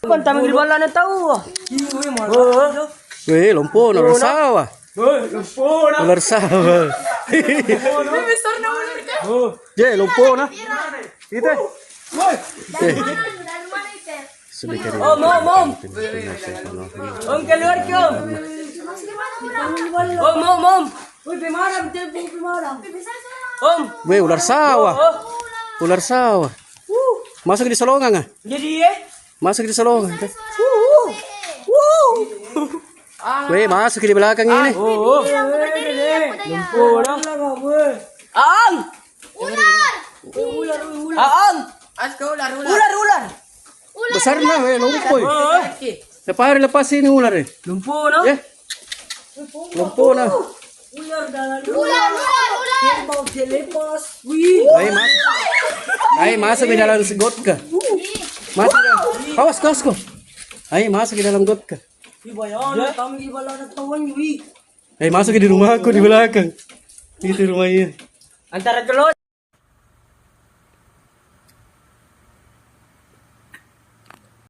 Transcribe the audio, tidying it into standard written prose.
Kan tamang ribala na tahu. Weh, lompo ular sawah. Ular sawah. Besar na ular ka. Je, lompo na. Ite. Om. Om keluar ke om. Om. Om. Weh, ular sawah. Ular sawah. Masuk di salongan ah. Jadi Masuk di salongan. Weh, masuk di belakang ini. Ang. Ang. Aska ular. Ular. Besar na, weh, lompoy. Lepas hari lepas ini ular eh. Lumpuh no. Ya. Lompo na. Ay, masuk di dalam got ka. Masuk di dalam. Awas ko. Ay, masuk di dalam got ka. Ay, masuk di rumahku di belakang. Itu rumahnya. Antara telur.